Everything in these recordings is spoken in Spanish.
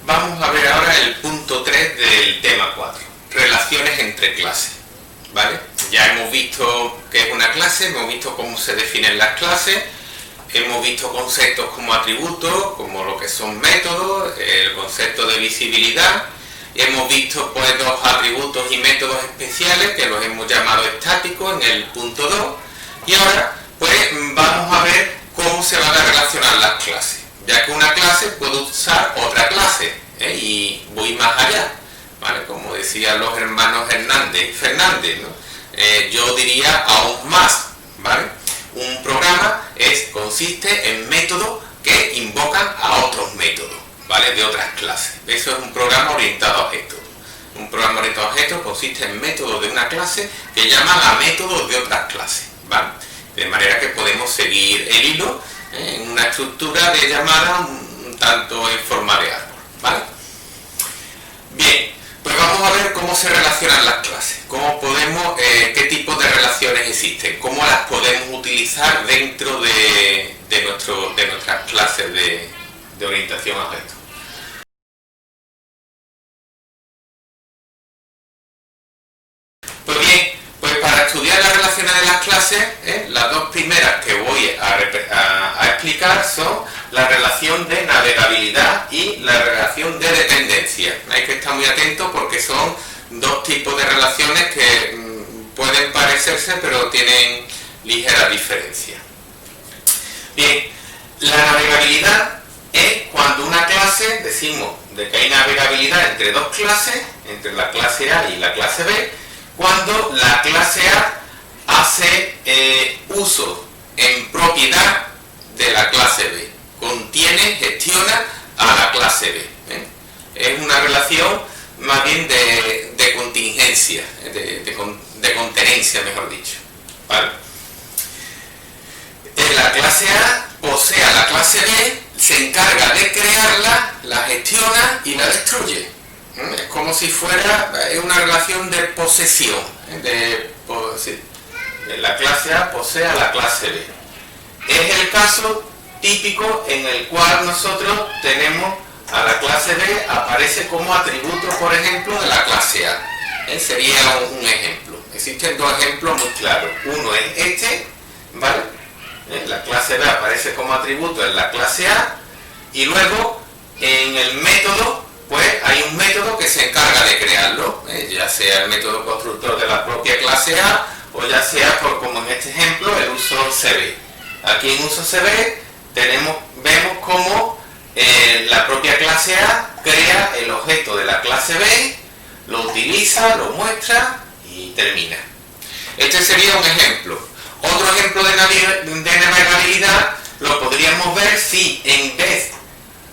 Vamos a ver ahora el punto 3 del tema 4, relaciones entre clases, ¿vale? Ya hemos visto qué es una clase, hemos visto cómo se definen las clases, hemos visto conceptos como atributos, como lo que son métodos, el concepto de visibilidad, hemos visto pues dos atributos y métodos especiales que los hemos llamado estáticos en el punto 2, y ahora pues vamos a ver cómo se van a relacionar las clases, ya que una clase puede usar otra clase, y voy más allá, ¿vale? Como decían los hermanos Hernández y Fernández, ¿no? Yo diría aún más, ¿vale? Un programa consiste en métodos que invocan a otros métodos, ¿vale? De otras clases. Eso es un programa orientado a objetos. Un programa orientado a objetos consiste en métodos de una clase que llaman a métodos de otras clases, ¿vale? De manera que podemos seguir el hilo en una estructura de llamada un tanto en forma de árbol, ¿vale? Bien, pues vamos a ver cómo se relacionan las clases, cómo podemos, qué tipos de relaciones existen, cómo las podemos utilizar dentro de nuestras clases de orientación a objetos. Pues bien, pues para estudiar las relaciones de las clases, las dos primeras que voy a explicar son la relación de navegabilidad y la relación de dependencia. Hay que estar muy atentos porque son dos tipos de relaciones que pueden parecerse pero tienen ligeras diferencias. Bien, la navegabilidad es cuando una clase, decimos de que hay navegabilidad entre dos clases, entre la clase A y la clase B, cuando la clase A hace uso en propiedad de la clase B, contiene, gestiona a la clase B. Es una relación más bien de contingencia, de contenencia, mejor dicho, ¿vale? La clase A posee a la clase B, se encarga de crearla, la gestiona y la destruye. Es como si fuera una relación de posesión, la clase A posee a la clase B. Es el caso típico en el cual nosotros tenemos a la clase B, aparece como atributo, por ejemplo, de la clase A. Sería un ejemplo. Existen dos ejemplos muy claros. Uno es este, ¿vale? La clase B aparece como atributo en la clase A, y luego en el método pues hay un método que se encarga de crearlo, ya sea el método constructor de la propia clase A o ya sea, como en este ejemplo, el uso CB. Aquí en uso CB vemos cómo la propia clase A crea el objeto de la clase B, lo utiliza, lo muestra y termina. Este sería un ejemplo. Otro ejemplo de navegabilidad lo podríamos ver si en vez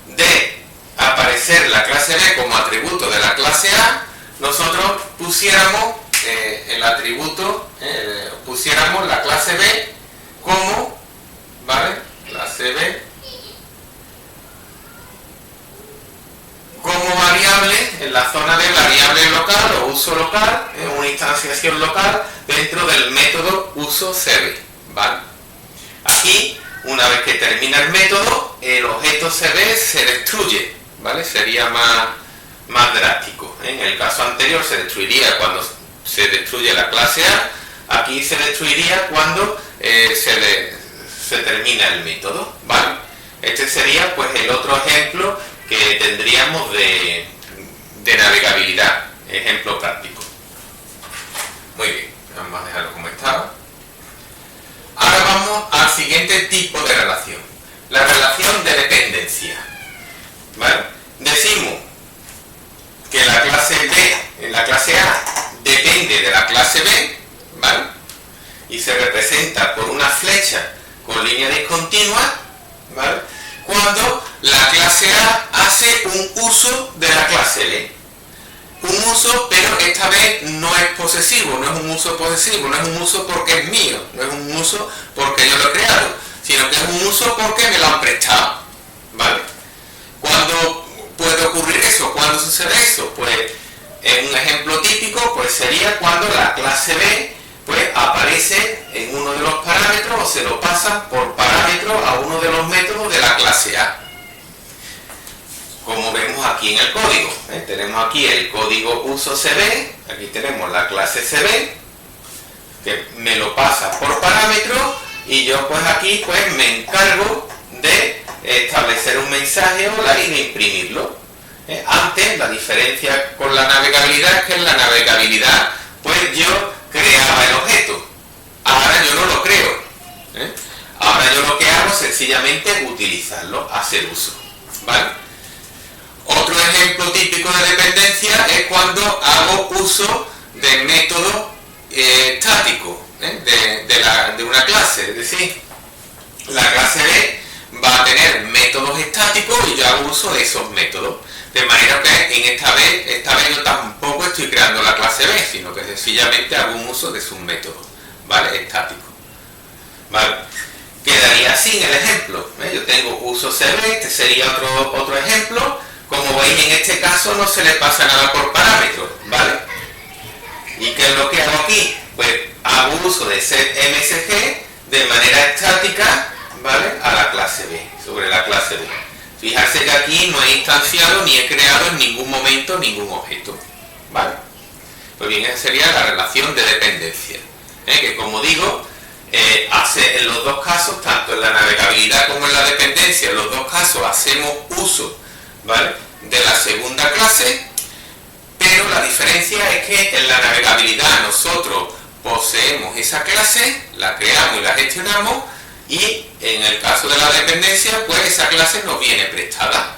de aparecer la clase B como atributo de la clase A, nosotros pusiéramos el atributo, pusiéramos la clase B como, ¿vale? Clase B como variable en la zona de variable local o uso local, una instanciación local dentro del método uso CB, ¿vale? Aquí, una vez que termina el método, el objeto CB se destruye, ¿vale? Sería más drástico. En el caso anterior se destruiría cuando se destruye la clase A, aquí se destruiría cuando se termina el método, ¿vale? Este sería pues el otro ejemplo que tendríamos de navegabilidad, ejemplo práctico. Muy bien, vamos a dejarlo como estaba. Ahora vamos al siguiente tipo de relación, la relación de dependencia, ¿vale? Decimos que la clase B, en la clase A, depende de la clase B, ¿vale? Y se representa por una flecha con línea discontinua, ¿vale? Cuando la clase A hace un uso de la clase B. Un uso, pero esta vez no es posesivo, no es un uso posesivo, no es un uso porque es mío, no es un uso porque yo lo he creado, sino que es un uso porque me lo han prestado, ¿vale? ¿Cuándo puede ocurrir eso? ¿Cuándo sucede eso? Pues en un ejemplo típico pues sería cuando la clase B pues aparece en uno de los parámetros o se lo pasa por parámetro a uno de los métodos de la clase A. como vemos aquí en el código. Tenemos aquí el código uso CB, aquí tenemos la clase CB, que me lo pasa por parámetro, y yo pues aquí pues me encargo de establecer un mensaje hola y de imprimirlo. Antes la diferencia con la navegabilidad es que en la navegabilidad pues yo creaba el objeto, ahora yo no lo creo. Ahora yo lo que hago es sencillamente utilizarlo, hacer uso, ¿vale? Otro ejemplo típico de dependencia es cuando hago uso de método estático de una clase, es decir, la clase B va a tener métodos estáticos y yo hago uso de esos métodos, de manera que en esta vez yo tampoco estoy creando la clase B, sino que sencillamente hago un uso de sus métodos, ¿vale? Estático, ¿vale? Quedaría así en el ejemplo. Yo tengo uso CB, este sería otro ejemplo. Como veis, en este caso no se le pasa nada por parámetros, ¿vale? ¿Y qué es lo que hago aquí? Pues hago uso de set MSG de manera estática, ¿vale? A la clase B, sobre la clase B. Fijarse que aquí no he instanciado ni he creado en ningún momento ningún objeto, ¿vale? Pues bien, esa sería la relación de dependencia, que como digo, hace en los dos casos, tanto en la navegabilidad como en la dependencia, en los dos casos hacemos uso, ¿vale?, de la segunda clase, pero la diferencia es que en la navegabilidad nosotros poseemos esa clase, la creamos y la gestionamos, y en el caso de la dependencia, pues esa clase nos viene prestada,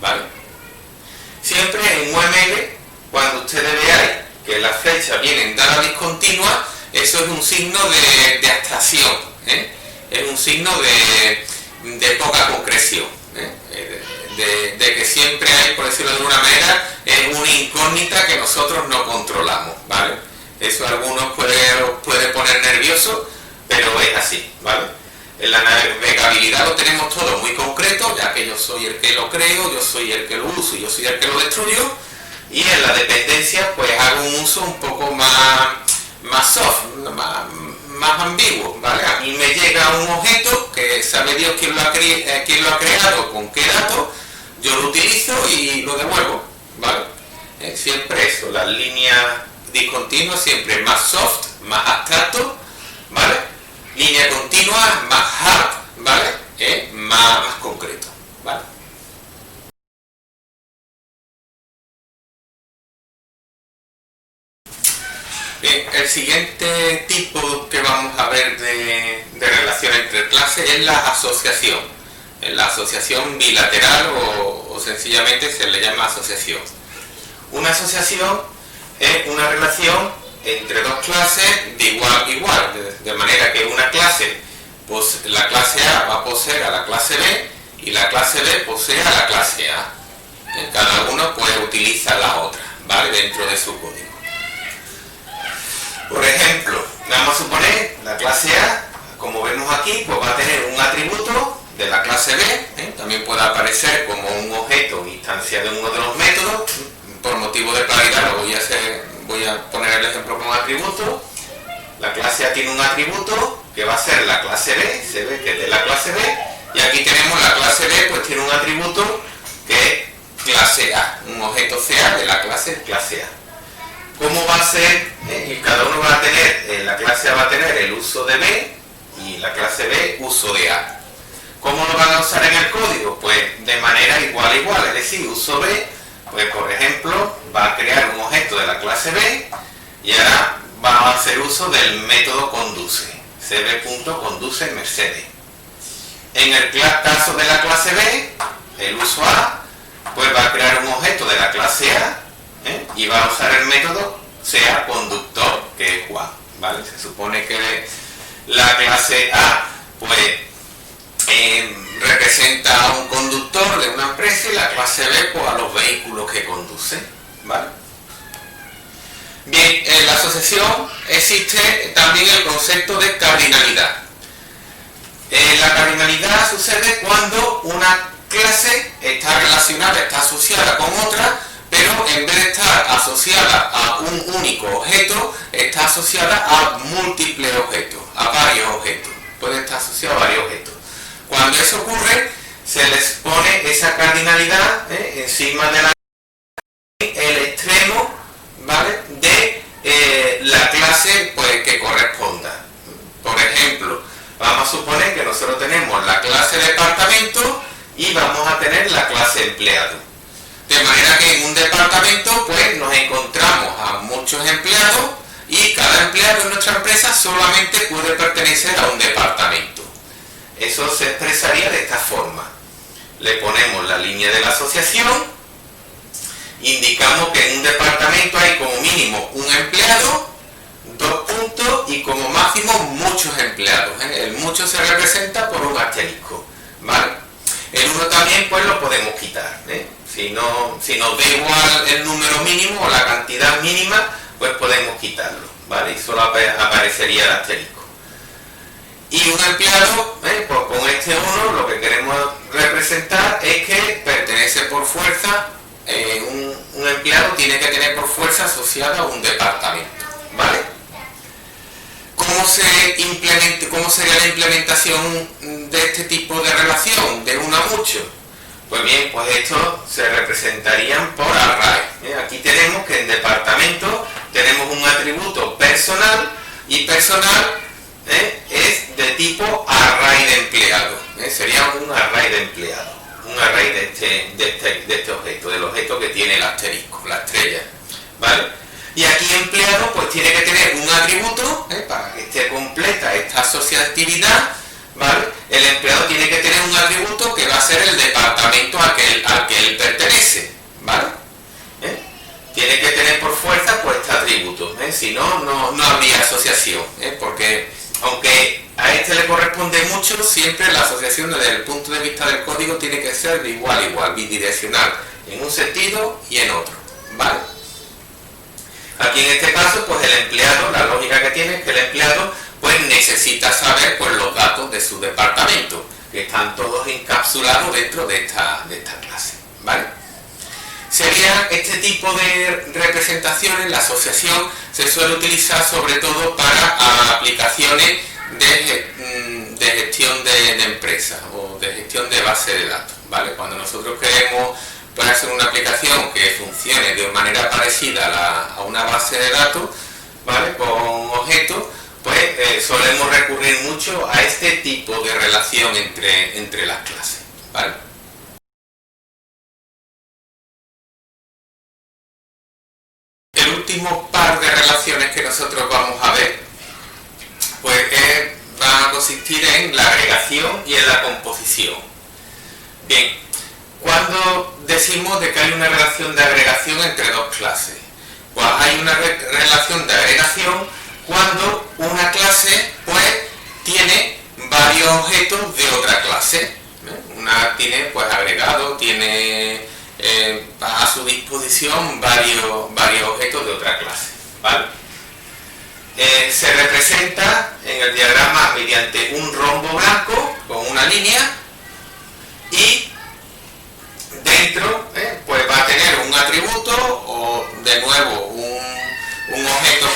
¿vale? Siempre en UML, cuando ustedes veáis que las flechas vienen dadas discontinuas, eso es un signo de abstracción, es un signo de poca concreción, de que siempre hay, por decirlo de alguna manera, es una incógnita que nosotros no controlamos, ¿vale? Eso a algunos puede poner nervioso, pero es así, ¿vale? En la navegabilidad lo tenemos todo muy concreto, ya que yo soy el que lo creo, yo soy el que lo uso y yo soy el que lo destruyo, y en la dependencia pues hago un uso un poco más soft, más ambiguo, ¿vale? A mí me llega un objeto que sabe Dios quién lo ha creado, con qué datos, yo lo utilizo y lo devuelvo, ¿vale? Siempre eso, las líneas discontinuas siempre más soft, más abstracto, ¿vale? Línea continua más hard, ¿vale? Más concreto, ¿vale? Bien, el siguiente tipo que vamos a ver de relación entre clases es la asociación. La asociación bilateral o sencillamente se le llama asociación. Una asociación es una relación entre dos clases de igual a igual, de manera que una clase, pues la clase A va a poseer a la clase B y la clase B posee a la clase A. Cada uno pues utiliza la otra, ¿vale?, dentro de su código. Por ejemplo, vamos a suponer la clase A, como vemos aquí, pues va a tener un atributo de la clase B, también puede aparecer como un objeto instanciado en uno de los métodos. Por motivo de claridad lo voy a poner el ejemplo con atributo. La clase A tiene un atributo que va a ser la clase B, se ve que es de la clase B, y aquí tenemos la clase B, pues tiene un atributo que es clase A, un objeto CA de la clase A. ¿Cómo va a ser? Y cada uno va a tener, la clase A va a tener el uso de B y la clase B uso de A. ¿Cómo lo van a usar en el código? Pues de manera igual a igual, es decir, uso B, pues por ejemplo, va a crear un objeto de la clase B y ahora va a hacer uso del método conduce, cb.conduce Mercedes. En el caso de la clase B, el uso A, pues va a crear un objeto de la clase A, y va a usar el método sea conductor, que es Juan, ¿vale? Se supone que la clase A, pues, representa a un conductor de una empresa y la clase B, pues, a los vehículos que conducen, ¿vale? Bien, en la asociación existe también el concepto de cardinalidad. La cardinalidad sucede cuando una clase está relacionada, está asociada con otra, pero en vez de estar asociada a un único objeto, está asociada a múltiples objetos, a varios objetos. Puede estar asociada a varios objetos. Cuando eso ocurre, se les pone esa cardinalidad encima de el extremo, ¿vale?, de la clase pues, que corresponda. Por ejemplo, vamos a suponer que nosotros tenemos la clase departamento y vamos a tener la clase empleado. De manera que en un departamento pues nos encontramos a muchos empleados y cada empleado en nuestra empresa solamente puede pertenecer a un departamento. Eso se expresaría de esta forma. Le ponemos la línea de la asociación, indicamos que en un departamento hay como mínimo un empleado, 2 puntos y como máximo muchos empleados. El mucho se representa por un asterisco, ¿vale? El 1 también pues lo podemos quitar, Si nos da igual el número mínimo o la cantidad mínima, pues podemos quitarlo, ¿vale? Y solo aparecería el asterisco. Y un empleado, pues con este 1 lo que queremos representar es que pertenece por fuerza, un empleado tiene que tener por fuerza asociada a un departamento, ¿vale? ¿Cómo sería la implementación de este tipo de relación, de 1 a mucho? Pues bien, pues esto se representarían por array. Aquí tenemos que en departamento tenemos un atributo personal y personal es de tipo array de empleado. Sería un array de empleado, un array de este objeto, del objeto que tiene el asterisco, la estrella, ¿vale? Y aquí empleado pues tiene que tener un atributo para que esté completa esta asociatividad, ¿vale? El empleado tiene que tener un atributo que va a ser el departamento al que él pertenece, ¿vale? Tiene que tener por fuerza pues este atributo, si no, no habría asociación, porque aunque a este le corresponde mucho, siempre la asociación desde el punto de vista del código tiene que ser de igual a igual, bidireccional, en un sentido y en otro, ¿vale? Aquí en este caso, pues el empleado, la lógica que tiene es que el empleado pues necesita saber pues los datos de su departamento, que están todos encapsulados dentro de esta clase, ¿vale? Sería este tipo de representaciones, la asociación se suele utilizar sobre todo para aplicaciones de gestión de empresas o de gestión de base de datos, ¿vale? Cuando nosotros queremos pues, hacer una aplicación que funcione de manera parecida a una base de datos, ¿vale?, con objetos, pues solemos recurrir mucho a este tipo de relación entre las clases, ¿vale? El último par de relaciones que nosotros vamos a ver, pues van a consistir en la agregación y en la composición. Bien, cuando decimos de que hay una relación de agregación entre 2 clases, pues hay una relación de agregación cuando una clase pues tiene varios objetos de otra clase. Una tiene pues agregado, tiene a su disposición varios objetos de otra clase, ¿vale? Se representa en el diagrama mediante un rombo blanco con una línea y dentro pues va a tener un atributo o de nuevo un objeto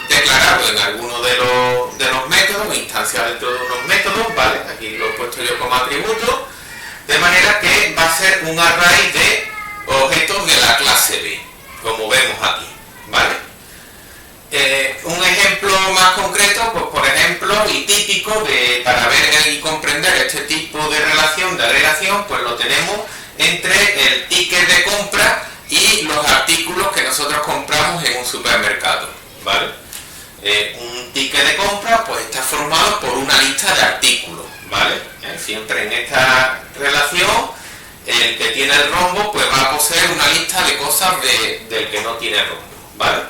declarado en alguno de los métodos, instanciado dentro de unos métodos, ¿vale? Aquí lo he puesto yo como atributo, de manera que va a ser un array de objetos de la clase B, como vemos aquí, ¿vale? Un ejemplo más concreto, pues por ejemplo, y típico para ver y comprender este tipo de relación de agregación, pues lo tenemos entre el ticket de compra y los artículos que nosotros compramos en un supermercado, ¿vale? Un ticket de compra pues está formado por una lista de artículos, ¿vale? Siempre en esta relación el que tiene el rombo pues va a poseer una lista de cosas del que no tiene rombo, ¿vale?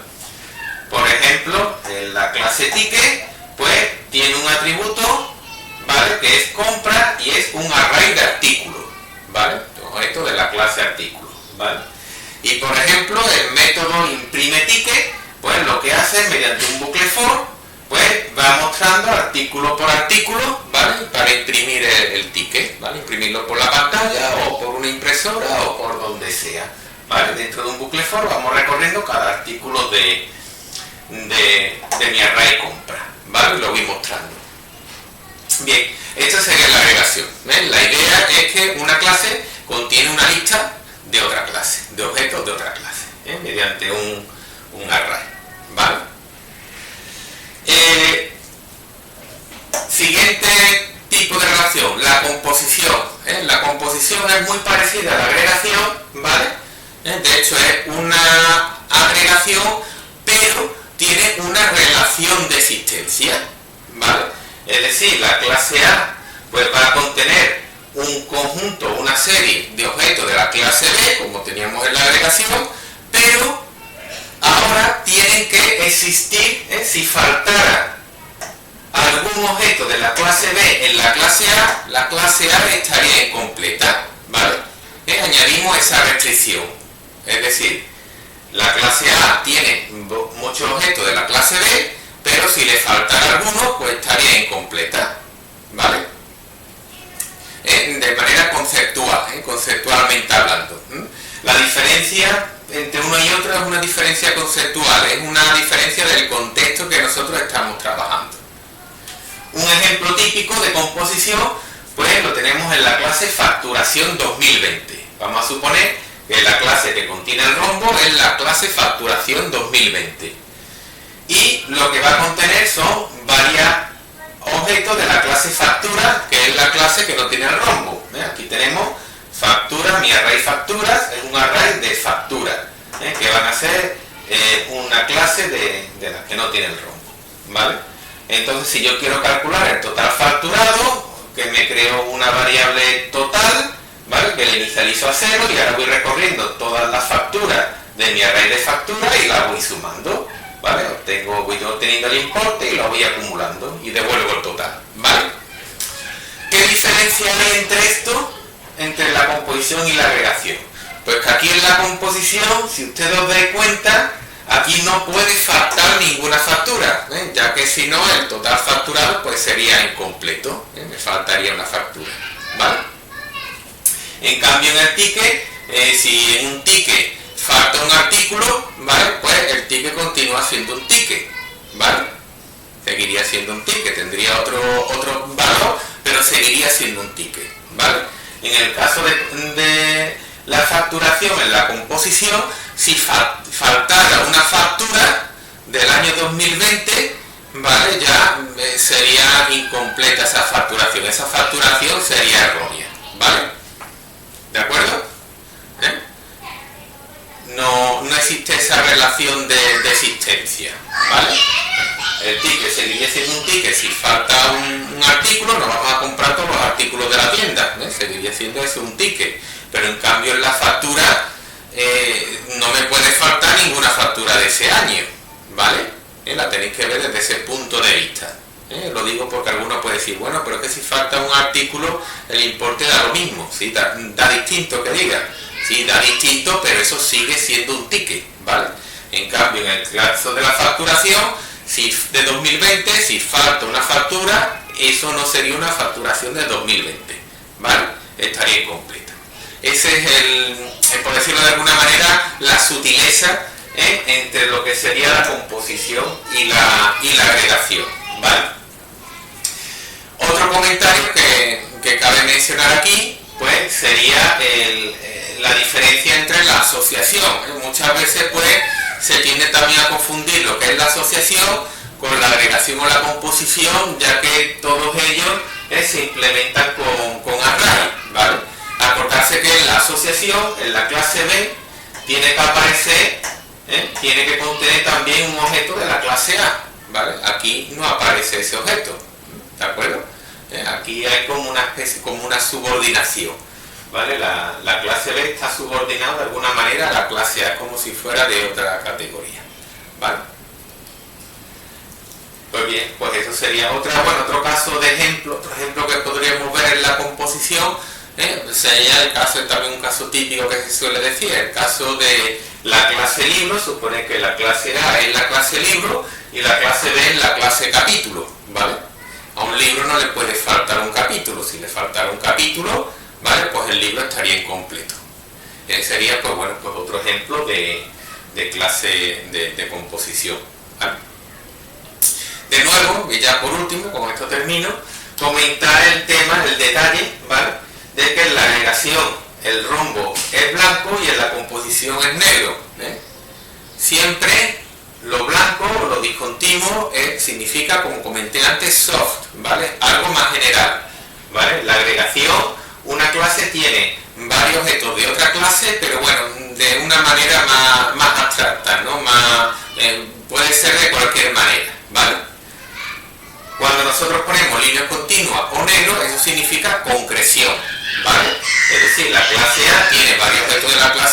Por ejemplo, en la clase ticket pues tiene un atributo, ¿vale?, que es compra y es un array de artículos, ¿vale? Objeto de la clase artículo, ¿vale? Y por ejemplo el método imprime ticket pues lo que hace mediante un bucle for pues va mostrando artículo por artículo, ¿vale?, para imprimir el ticket, ¿vale?, imprimirlo por la pantalla o por una impresora o por donde sea, ¿vale? Dentro de un bucle for vamos recorriendo cada artículo de mi array compra, ¿vale? Lo voy mostrando. Bien, esto sería la agregación. ¿Ven? La idea es que una clase contiene una lista de otra clase, de objetos de otra clase, mediante un array. ¿Vale? Siguiente tipo de relación, la composición. La composición es muy parecida a la agregación, ¿vale? De hecho es una agregación, pero tiene una relación de existencia, ¿vale? Es decir, la clase A pues va a contener un conjunto, una serie de objetos de la clase B, como teníamos en la agregación, pero ahora tienen que existir, si faltara algún objeto de la clase B en la clase A estaría incompleta, ¿vale? Añadimos esa restricción, es decir, la clase A tiene muchos objetos de la clase B, pero si le faltara alguno, pues estaría incompleta, ¿vale? De manera conceptual, conceptualmente hablando. La diferencia entre uno y otro es una diferencia conceptual, es una diferencia del contexto que nosotros estamos trabajando. Un ejemplo típico de composición, pues lo tenemos en la clase facturación 2020. Vamos a suponer que la clase que contiene el rombo es la clase facturación 2020. Y lo que va a contener son varios objetos de la clase factura, que es la clase que no tiene el rombo. Aquí tenemos factura, mi array facturas, es un array de factura, que van a ser una clase de las que no tiene el rombo, ¿vale? Entonces, si yo quiero calcular el total facturado, que me creo una variable total, ¿vale? Que le inicializo a 0 y ahora voy recorriendo todas las facturas de mi array de factura y las voy sumando, ¿vale? Voy obteniendo el importe y lo voy acumulando y devuelvo el total, ¿vale? ¿Qué diferencia hay entre esto, entre la composición y la agregación? Pues que aquí en la composición, si ustedes os dais cuenta, aquí no puede faltar ninguna factura, ya que si no el total facturado pues sería incompleto, me faltaría una factura, ¿vale? En cambio en el ticket, si en un ticket falta un artículo, ¿vale? Pues el ticket continúa siendo un ticket, ¿vale? Seguiría siendo un ticket, tendría otro valor, pero seguiría siendo un ticket, ¿vale? En el caso de la facturación en la composición, si faltara una factura del año 2020, ¿vale? Ya sería incompleta esa facturación sería errónea, ¿vale? ¿De acuerdo? No existe esa relación de existencia, ¿vale? El ticket seguiría siendo un ticket si falta un artículo, no vamos a comprar todos los artículos de la tienda, seguiría siendo eso un ticket, pero en cambio en la factura no me puede faltar ninguna factura de ese año, ¿vale? La tenéis que ver desde ese punto de vista. Lo digo porque alguno puede decir, bueno, pero es que si falta un artículo el importe da lo mismo, ¿sí? Da distinto que diga, sí, da distinto, pero eso sigue siendo un ticket, ¿vale? En cambio en el caso de la facturación, de 2020, si falta una factura, eso no sería una facturación de 2020, ¿vale? Estaría incompleta. Ese es por decirlo de alguna manera, la sutileza entre lo que sería la composición y la agregación, ¿vale? Otro comentario que cabe mencionar aquí, pues sería la diferencia entre la asociación. Muchas veces pues se tiende también a confundir lo que es la asociación con la agregación o la composición, ya que todos ellos se implementan con array, ¿vale? Acordarse que en la asociación, en la clase B, tiene que aparecer, tiene que contener también un objeto de la clase A, ¿vale? Aquí no aparece ese objeto, ¿de acuerdo? Aquí hay como una especie, como una subordinación, ¿vale? La clase B está subordinada de alguna manera a la clase A, como si fuera de otra categoría, ¿vale? Pues bien, pues eso sería otro caso de ejemplo, otro ejemplo que podríamos ver en la composición, sería el caso, también un caso típico que se suele decir, el caso de la clase libro. Supone que la clase A es la clase libro y la clase B es la clase capítulo, ¿vale? A un libro no le puede faltar un capítulo, si le faltara un capítulo, ¿vale? Pues el libro estaría incompleto. Sería, pues bueno, pues otro ejemplo de clase de composición, ¿vale? De nuevo, y ya por último, con esto termino, comentar el tema, el detalle, ¿vale? De que en la agregación el rombo es blanco y en la composición es negro, ¿eh? Siempre lo blanco o lo discontinuo significa, como comenté antes, soft, ¿vale? Algo más general, ¿vale? La agregación, una clase tiene varios objetos de otra clase, pero bueno, de una manera más abstracta, ¿no? Puede ser de cualquier manera, ¿vale? Cuando nosotros ponemos líneas continuas o negro, eso significa concreción, ¿vale? Es decir, la clase A tiene varios objetos de la clase